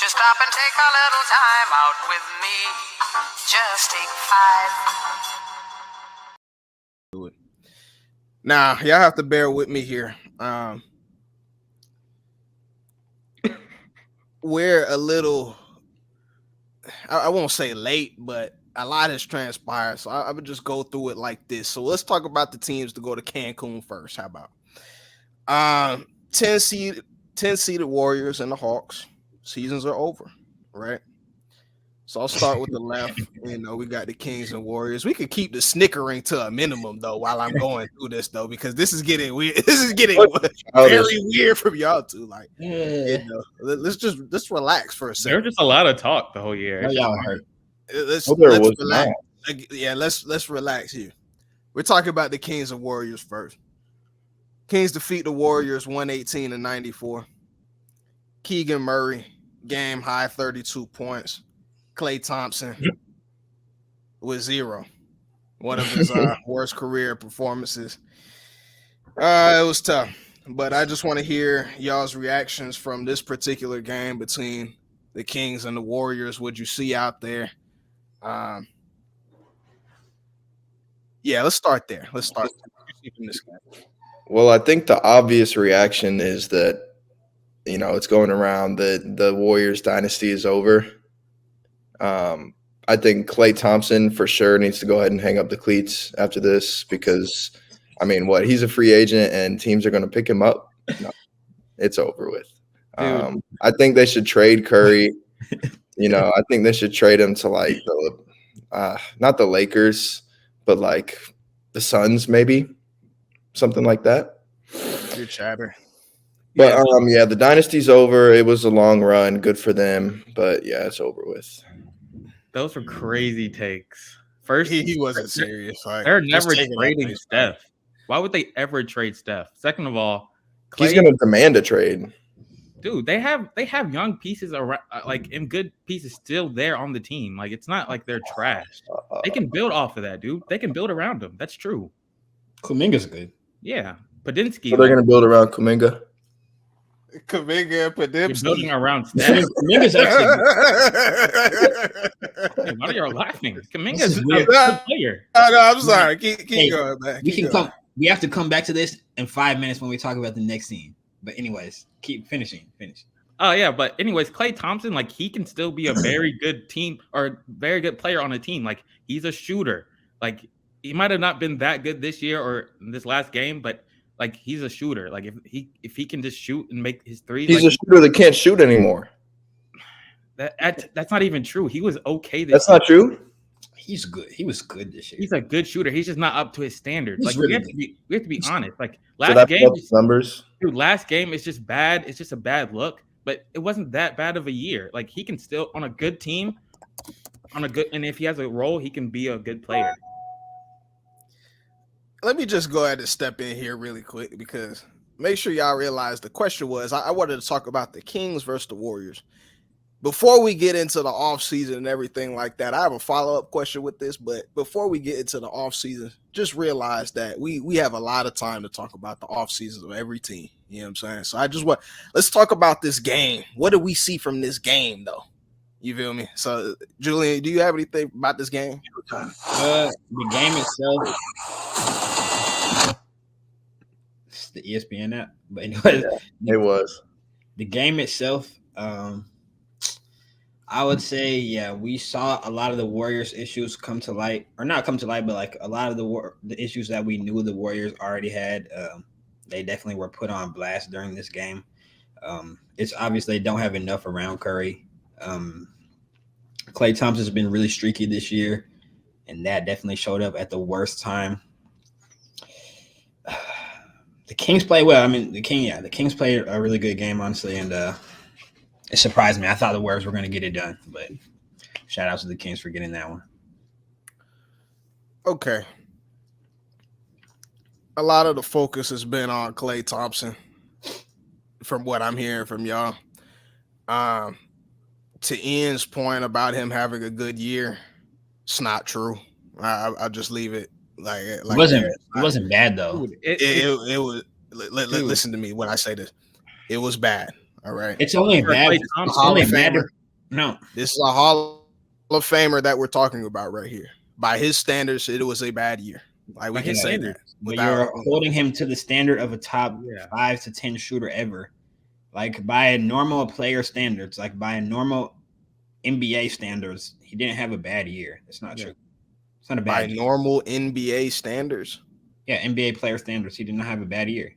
Just stop and take a little time out with me. Just take 5. Do it. Now, y'all have to bear with me here. We're a little, I won't say late, but a lot has transpired. So I would just go through it like this. So let's talk about the teams to go to Cancun first. How about 10 seeded Warriors and the Hawks? Seasons are over, right? So I'll start with the left. We got the Kings and Warriors. We could keep the snickering to a minimum though while I'm going through this though, because this is getting weird. This is getting very weird from y'all too. Like, let's relax for a second. There's just a lot of talk the whole year. Y'all hurt. Let's relax. Yeah, let's relax here. We're talking about the Kings and Warriors first. Kings defeat the Warriors 118-94. Keegan Murray, game high 32 points. Klay Thompson with 0. One of his worst career performances. It was tough, but I just want to hear y'all's reactions from this particular game between the Kings and the Warriors. What'd you see out there? Let's start there. Well, I think the obvious reaction is that, it's going around that the Warriors dynasty is over. I think Klay Thompson for sure needs to go ahead and hang up the cleats after this because, he's a free agent and teams are going to pick him up. No, it's over with. I think they should trade Curry. I think they should trade him to not the Lakers, but like the Suns, maybe something like that. Good chatter. But the dynasty's over. It was a long run, good for them, but yeah, it's over with. Those were crazy takes. First, he wasn't serious. They're never trading Steph. Why would they ever trade Steph? Second of all, Klay, he's going to demand a trade. Dude, they have young pieces around, and good pieces still there on the team. Like, it's not like they're trash. They can build off of that, dude. They can build around them. That's true. Kuminga's good. Yeah, Padinsky. So they're going to build around Kuminga. Kuminga and Podimski. Building around Steph. Kuminga's actually hey, why are you laughing? Kuminga's a good player. No, I'm sorry. Keep going, man. We have to come back to this in 5 minutes when we talk about the next team. But anyways, finish. Oh yeah, but anyways, Klay Thompson, he can still be a very good team or very good player on a team. Like, he's a shooter. Like, he might have not been that good this year or this last game, but he's a shooter. Like, if he can just shoot and make his threes, he's a shooter that can't shoot anymore. That's not even true. He was okay this That's year. not true. He's good. He was good this year. He's a good shooter. He's just not up to his standards. He's we have to be honest. Last game, numbers. Dude, last game is just bad. It's just a bad look. But it wasn't that bad of a year. Like, he can still, on a good team, and if he has a role, he can be a good player. Let me just go ahead and step in here really quick because make sure y'all realize the question was I wanted to talk about the Kings versus the Warriors. Before we get into the offseason and everything like that, I have a follow-up question with this, but before we get into the offseason, just realize that we have a lot of time to talk about the offseasons of every team. You know what I'm saying? So let's talk about this game. What do we see from this game, though? You feel me? So, Julian, do you have anything about this game? The game itself, it's the ESPN app. But anyway, it was. The game itself, I would say, we saw a lot of the Warriors' issues come to light, or not come to light, but a lot of the issues that we knew the Warriors already had. They definitely were put on blast during this game. It's obvious they don't have enough around Curry. Klay Thompson's been really streaky this year, and that definitely showed up at the worst time. The Kings play well. The Kings played a really good game, honestly, and it surprised me. I thought the Warriors were going to get it done, but shout out to the Kings for getting that one. Okay. A lot of the focus has been on Klay Thompson from what I'm hearing from y'all. To Ian's point about him having a good year, it's not true. I'll just leave it like it wasn't bad though. It was. Listen to me when I say this. It was bad. All right. It's only For bad. Klay It's Thompson. only Hall of bad. Famer. No, This is a Hall of Famer that we're talking about right here. By his standards, it was a bad year. Like we By can his say that. standards. but without- you're holding him to the standard of a top Yeah. 5 to 10 shooter ever. Like by normal player standards, like by normal NBA standards, he didn't have a bad year. It's not Yeah. true. It's not a by bad year. normal NBA standards. Yeah, NBA player standards, he did not have a bad year.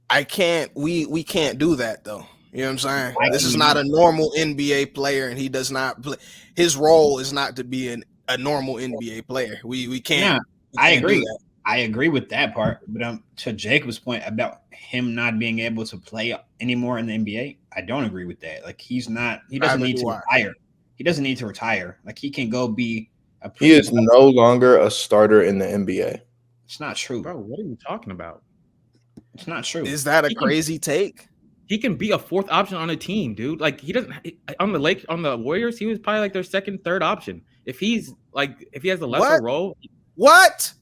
I can't. We can't do that though. You know what I'm saying? Why This can is we not not? a normal NBA player, and he does not play. His role is not to be a normal NBA player. We can't. Yeah, we I can't do agree. that. I agree with that part, but to Jacob's point about him not being able to play anymore in the NBA, I don't agree with that. Like he doesn't Neither need do to I. retire. He doesn't need to retire. Like he can go be a. He is no longer a starter in the NBA. It's not true. Bro, what are you talking about? It's not true. Is that a He can- crazy take? He can be a fourth option on a team, dude. Like he doesn't on the Warriors. He was probably like their second, third option. If he has a lesser What? role, What?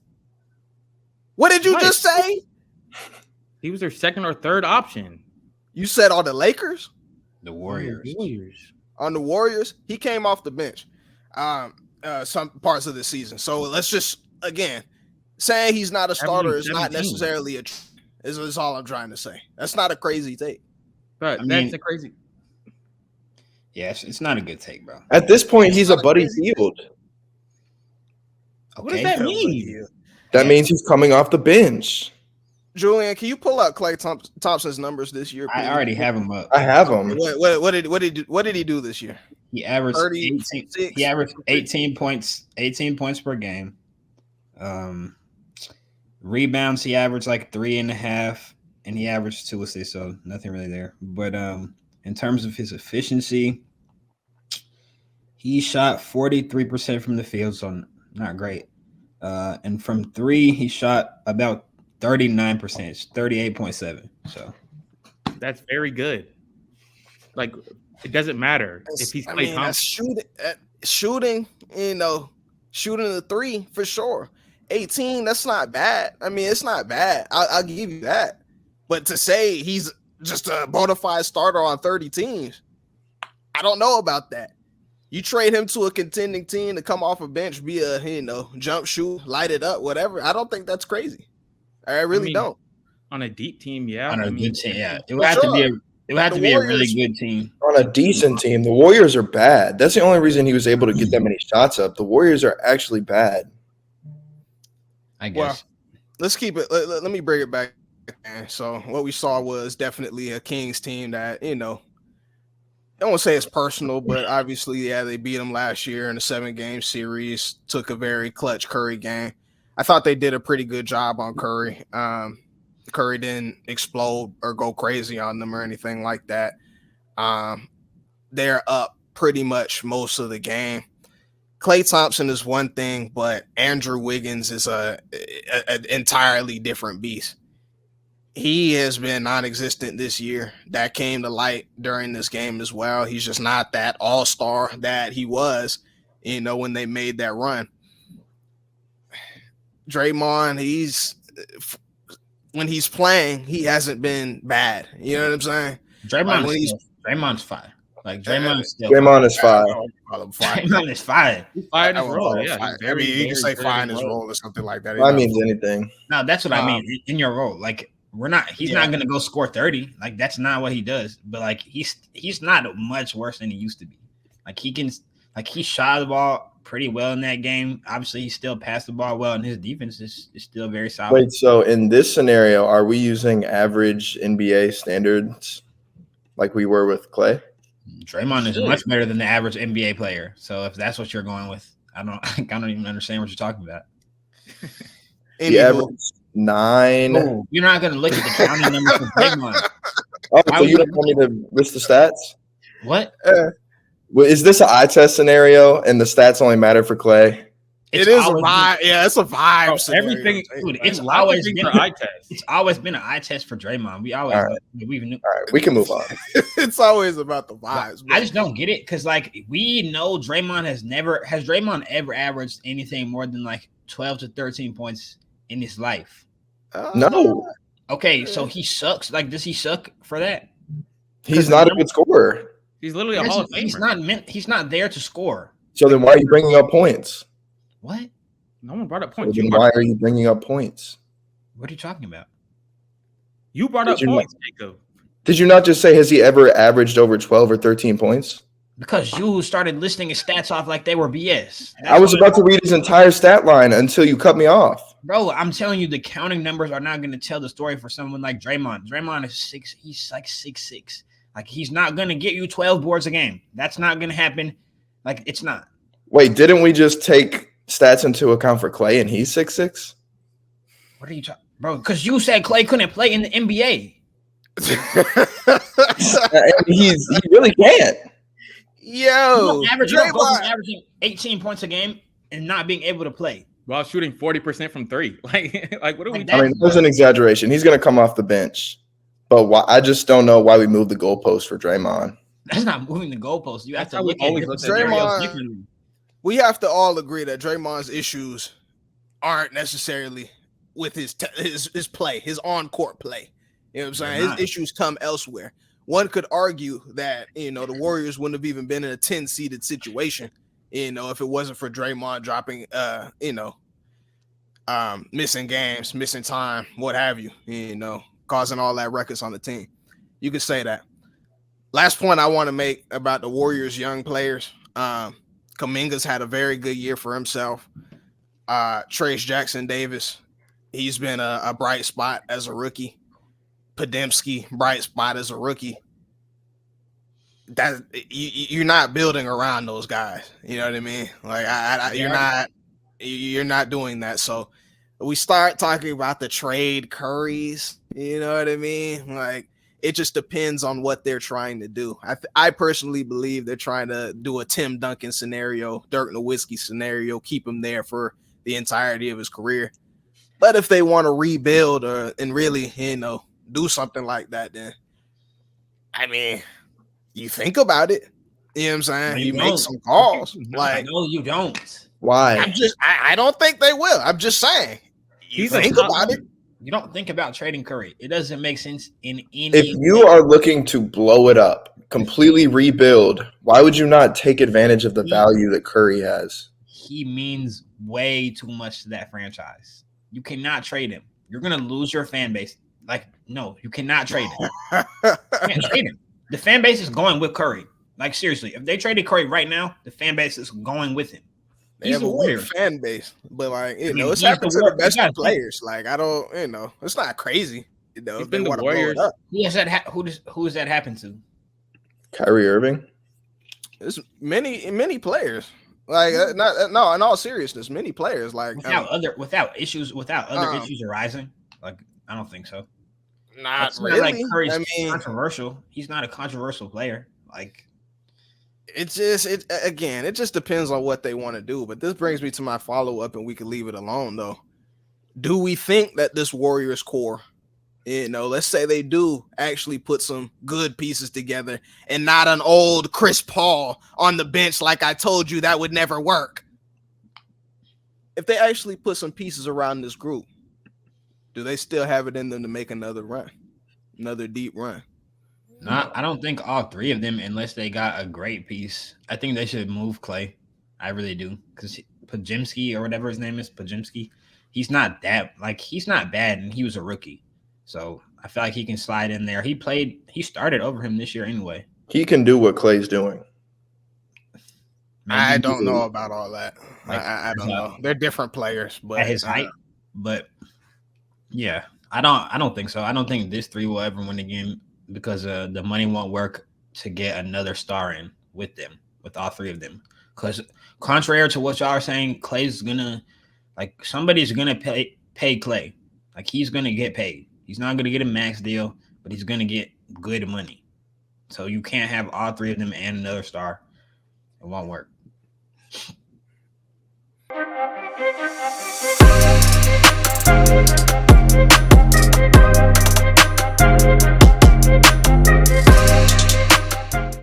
What did you What? just say? he was their second or third option. You said on the Lakers, the Warriors. Warriors. on the Warriors. He came off the bench, some parts of the season. So let's just again saying he's not a starter is not 17. necessarily is all I'm trying to say. That's not a crazy take. But I that's mean- a crazy. Yeah, it's not a good take, bro. At this point, he's a Buddy Hield. What does that mean? That Yeah. means he's coming off the bench. Julian, can you pull up Klay Thompson's numbers this year? I please? already have him up. I have him. What did he do this year? He averaged 36. 18, he averaged 18 points per game. Rebounds, he averaged like 3.5, and he averaged 2 assists, so nothing really there. But in terms of his efficiency, he shot 43% from the field, so not great. And from 3, he shot about 39%, 38.7. So That's very good. Like it doesn't matter if he's I Klay mean, that's Thompson. shooting, shooting the 3 for sure. 18, that's not bad. I mean, it's not bad. I'll give you that. But to say he's just a bona fide starter on 30 teams, I don't know about that. You trade him to a contending team to come off a bench, be a jump shoot, light it up, whatever. I don't think that's crazy. I really mean, don't. On a deep team, yeah. on a I mean, good team, yeah, it For would have to be sure. it would have The to be a really Warriors- good team. On a decent team, the Warriors are bad. That's the only reason he was able to get that many shots up. The Warriors are actually bad. I Well, guess. let's keep it. Let me bring it back. So what we saw was definitely a Kings team that, I don't want to say it's personal, but obviously, yeah, they beat them last year in a 7-game series, took a very clutch Curry game. I thought they did a pretty good job on Curry. Curry didn't explode or go crazy on them or anything like that. They're up pretty much most of the game. Klay Thompson is one thing, but Andrew Wiggins is an entirely different beast. He has been non-existent this year. That came to light during this game as well. He's just not that all-star that he was, when they made that run. Draymond, when he's playing, he hasn't been bad. You know what I'm saying? Draymond's fine. Like Draymond's still Draymond is fine. Draymond is fine. he's fine in I his won't role. call him Yeah, fine. he's very, you can very say good fine in his his role or something like that. That means anything. No, that's what I mean. In your role, like he's Yeah. not gonna go score 30. Like that's not what he does. But like he's not much worse than he used to be. Like he shot the ball pretty well in that game. Obviously, he still passed the ball well, and his defense is still very solid. Wait, so in this scenario, are we using average NBA standards like we were with Klay? Draymond is Sure. much better than the average NBA player. So if that's what you're going with, I don't even understand what you're talking about. He Anywho, averaged 9. Oh, you're not going to look at the counting numbers for Draymond. Oh, Why so would you don't you- want me to list the stats? What? Well, is this an eye test scenario and the stats only matter for Clay? it is a always vibe. Yeah, it's a vibe. Bro, scenario. everything, Dude, it's it's always always been been- for eye test. It's always been an eye test for Draymond. We always All right. we've knew. All right, we can move on. It's always about the vibes. I just don't get it because like we know Draymond has Draymond ever averaged anything more than like 12 to 13 points in his life. No, Okay, so he sucks. Like, does he suck for that? He's not a good scorer. He's literally a Hall of Famer. He's not there to score. So then why are you bringing up points? What? No one brought up points. So then why are you bringing up points? What are you talking about? You brought up points, Jacob. Did you not just say, has he ever averaged over 12 or 13 points? Because you started listing his stats off like they were BS. I was about to read his entire stat line until you cut me off. Bro, I'm telling you, the counting numbers are not going to tell the story for someone like Draymond. Draymond is 6. He's like 6'6". Like, he's not going to get you 12 boards a game. That's not going to happen. Like, it's not. Wait, didn't we just take stats into account for Clay and he's 6'6"? What are you talking, bro? Because you said Clay couldn't play in the NBA. He really can't. Yo, averaging 18 points a game and not being able to play while shooting 40% from three. Like what are we? I mean, there's an exaggeration. He's going to come off the bench, but I just don't know why we moved the goalpost for Draymond. That's not moving the goalpost. You have to look at Draymond. We have to all agree that Draymond's issues aren't necessarily with his play, his on-court play. You know what I'm saying? His issues come elsewhere. One could argue that, the Warriors wouldn't have even been in a 10-seeded situation, if it wasn't for Draymond dropping, missing games, missing time, what have you, causing all that ruckus on the team. You could say that. Last point I want to make about the Warriors' young players. Kuminga's had a very good year for himself. Trayce Jackson-Davis, he's been a bright spot as a rookie. Podziemski, bright spot as a rookie. That you're not building around those guys. You know what I mean? Like you're not doing that. So we start talking about the trade Currys. You know what I mean? Like it just depends on what they're trying to do. I personally believe they're trying to do a Tim Duncan scenario, Dirk Nowitzki scenario, keep him there for the entirety of his career. But if they want to rebuild and really, do something like that, then I mean, you think about it. You know what I'm saying? You make some calls. Like, no, you don't. Why? I don't think they will. I'm just saying. You think about it. You don't think about trading Curry. It doesn't make sense in any. If you are looking to blow it up, completely rebuild, why would you not take advantage of the value that Curry has? He means way too much to that franchise. You cannot trade him. You're gonna lose your fan base. Like, no, you cannot trade him. You can't trade him. The fan base is going with Curry. Like, seriously, if they traded Curry right now, the fan base is going with him. They have a weird fan base, but it's happened to the best players. Like, I don't, it's not crazy. He's been the Warriors. Who has that happened to? Kyrie Irving. There's many players. Like, in all seriousness, many players. Like without issues arising. Like, I don't think so. Not really. Like Curry's controversial. He's not a controversial player. Like, it just depends on what they want to do. But this brings me to my follow-up, and we can leave it alone, though. Do we think that this Warriors core, let's say they do actually put some good pieces together and not an old Chris Paul on the bench like I told you that would never work. If they actually put some pieces around this group, do they still have it in them to make another run, another deep run? No, I don't think all three of them, unless they got a great piece. I think they should move Clay. I really do. Because Podziemski or whatever his name is, Podziemski, he's not bad, and he was a rookie. So I feel like he can slide in there. He started over him this year anyway. He can do what Clay's doing. I don't know about all that. I don't know. They're different players, but at his height. But yeah, I don't think so. I don't think this three will ever win again because the money won't work to get another star in with them, with all three of them. Because contrary to what y'all are saying, Clay's gonna, like, somebody's gonna pay Clay. Like, he's gonna get paid. He's not gonna get a max deal, but he's gonna get good money. So you can't have all three of them and another star. It won't work.